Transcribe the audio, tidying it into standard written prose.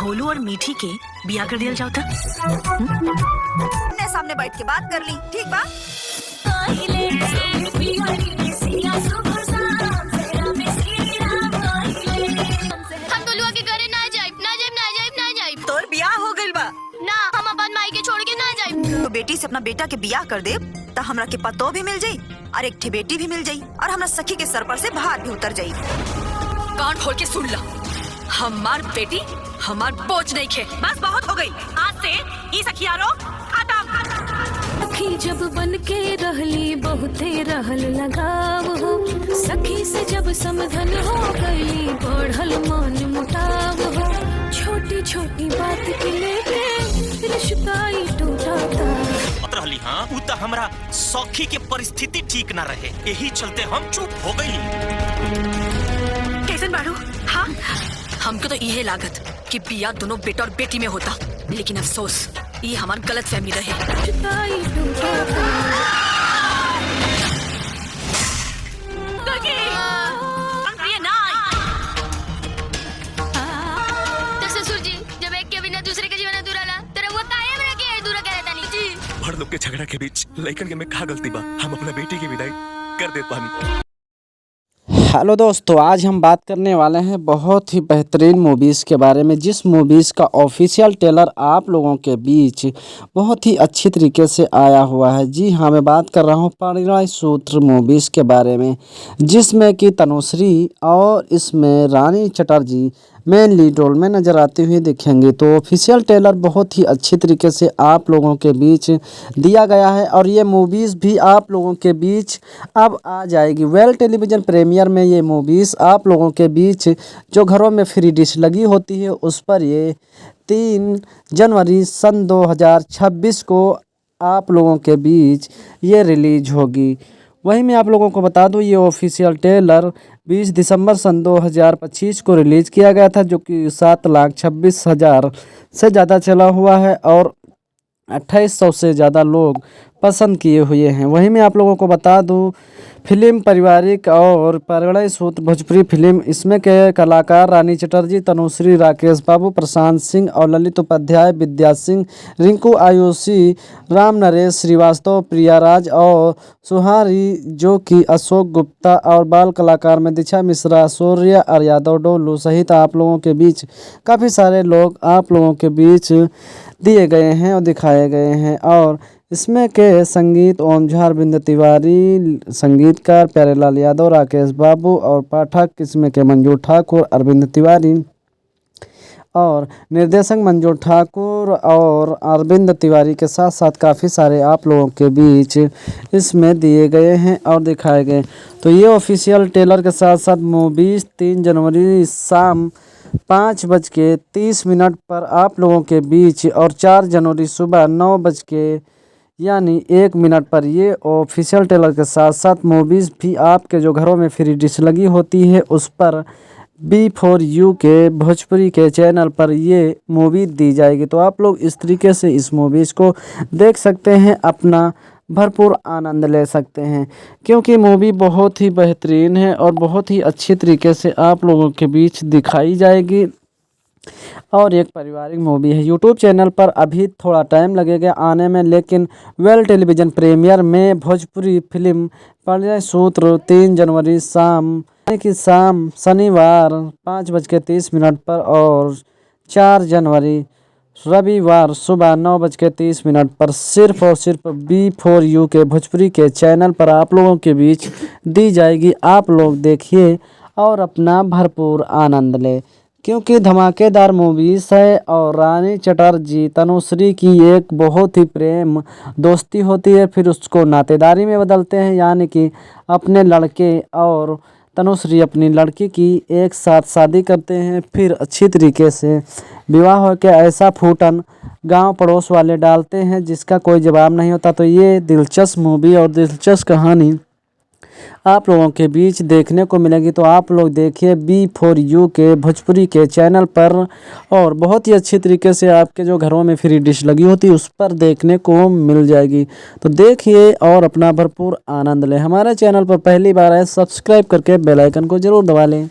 भोलू और मीठी के बिया कर दिया जाओ था। सामने बैठ के बात कर ली, ठीक बा? हम गोलुआ के घरे ना जाइब। तोर बियाह हो गइल बा ना, हम अपन माई के छोड़ के ना जाइब। तो बेटी से अपना बेटा के बियाह कर दे तो हमरा के पतो भी मिल जाई और एक ठे बेटी भी मिल जाई और हमरा सखी के सर पर से भार भी उतर जाई। कान खोल के सुन ला, हमार बेटी हमार बोझ नहीं खे। बस बहुत हो गई, आज से ई सखियारो खत्म। सखी जब बन के रहली बहुते रहल लगाव हो, सखी से जब समधन हो गई बढ़ल मन मुटाव हो, छोटी छोटी बात के लेके रिश्ता ही टूटा था। रहली हाँ, उ त हमरा सखी के परिस्थिति ठीक ना रहे, यही चलते हम चुप हो गई। कैसन बाड़ू? हाँ, हमको तो यही लागत कि बिया दोनों बेटा और बेटी में होता, लेकिन अफसोस ये हमार गलत फहमी रहे। ससुर जी, जब एक के बिना दूसरे के जीवन अधूरा ला, तेरा वो काहे हमरा के अधूरा करे तानी जी? बड़ लोग के झगड़ा के बीच लइकन के में का गलती बा, हम अपना बेटी की विदाई कर देत बानी। हेलो दोस्तों, आज हम बात करने वाले हैं बहुत ही बेहतरीन मूवीज़ के बारे में, जिस मूवीज़ का ऑफिशियल ट्रेलर आप लोगों के बीच बहुत ही अच्छी तरीके से आया हुआ है। जी हाँ, मैं बात कर रहा हूँ परिणय सूत्र मूवीज़ के बारे में, जिसमें कि तनुश्री और इसमें रानी चटर्जी मेन लीड रोल में नज़र आती हुई दिखेंगी। तो ऑफिशियल ट्रेलर बहुत ही अच्छी तरीके से आप लोगों के बीच दिया गया है और ये मूवीज़ भी आप लोगों के बीच अब आ जाएगी। वेल टेलीविज़न प्रीमियर में ये मूवीज़ आप लोगों के बीच जो घरों में फ्री डिश लगी होती है उस पर ये 3 जनवरी सन 2026 को आप लोगों के बीच ये रिलीज होगी। वहीं मैं आप लोगों को बता दूं, ये ऑफिशियल ट्रेलर 20 दिसंबर सन 2025 को रिलीज़ किया गया था, जो कि 7,26,000 से ज़्यादा चला हुआ है और 2800 से ज़्यादा लोग पसंद किए हुए हैं। वहीं मैं आप लोगों को बता दूं, फिल्म पारिवारिक और परिणय सूत्र भोजपुरी फिल्म, इसमें के कलाकार रानी चटर्जी, तनुश्री, राकेश बाबू, प्रशांत सिंह और ललित उपाध्याय, विद्या सिंह, रिंकू आयुषी, राम नरेश श्रीवास्तव, प्रिया राज और सुहारी, जो कि अशोक गुप्ता, और बाल कलाकार में दिशा मिश्रा, शौर्य और यादव डोलू सहित आप लोगों के बीच काफ़ी सारे लोग आप लोगों के बीच दिए गए हैं और दिखाए गए हैं। और इसमें के संगीत ओम झा, अरविंद तिवारी, संगीतकार प्यारेलाल यादव, राकेश बाबू और पाठक इसमें के मंजू ठाकुर, अरविंद तिवारी और निर्देशक मंजू ठाकुर और अरविंद तिवारी के साथ साथ काफ़ी सारे आप लोगों के बीच इसमें दिए गए हैं और दिखाए गए। तो ये ऑफिशियल ट्रेलर के साथ साथ मूवीज़ 3 जनवरी शाम 5:30 पर आप लोगों के बीच और 4 जनवरी सुबह 9:01 पर ये ऑफिशियल ट्रेलर के साथ साथ मूवीज़ भी आपके जो घरों में फ्री डिश लगी होती है उस पर B4U के भोजपुरी के चैनल पर ये मूवी दी जाएगी। तो आप लोग इस तरीके से इस मूवीज़ को देख सकते हैं, अपना भरपूर आनंद ले सकते हैं, क्योंकि मूवी बहुत ही बेहतरीन है और बहुत ही अच्छी तरीके से आप लोगों के बीच दिखाई जाएगी और एक पारिवारिक मूवी है। यूट्यूब चैनल पर अभी थोड़ा टाइम लगेगा आने में, लेकिन वेल टेलीविज़न प्रीमियर में भोजपुरी फिल्म परिणय सूत्र 3 जनवरी शाम शनिवार 5:30 पर और 4 जनवरी रविवार सुबह 9:30 पर सिर्फ और सिर्फ B4U के भोजपुरी के चैनल पर आप लोगों के बीच दी जाएगी। आप लोग देखिए और अपना भरपूर आनंद लें, क्योंकि धमाकेदार मूवीज़ है और रानी चटर्जी तनुश्री की एक बहुत ही प्रेम दोस्ती होती है, फिर उसको नातेदारी में बदलते हैं, यानी कि अपने लड़के और तनुश्री अपनी लड़की की एक साथ शादी करते हैं, फिर अच्छी तरीके से विवाह हो के ऐसा फूटन गांव पड़ोस वाले डालते हैं जिसका कोई जवाब नहीं होता। तो ये दिलचस्प मूवी और दिलचस्प कहानी आप लोगों के बीच देखने को मिलेगी। तो आप लोग देखिए B4U के भोजपुरी के चैनल पर और बहुत ही अच्छी तरीके से आपके जो घरों में फ्री डिश लगी होती है उस पर देखने को मिल जाएगी। तो देखिए और अपना भरपूर आनंद लें। हमारे चैनल पर पहली बार है, सब्सक्राइब करके बेल आइकन को ज़रूर दबा लें।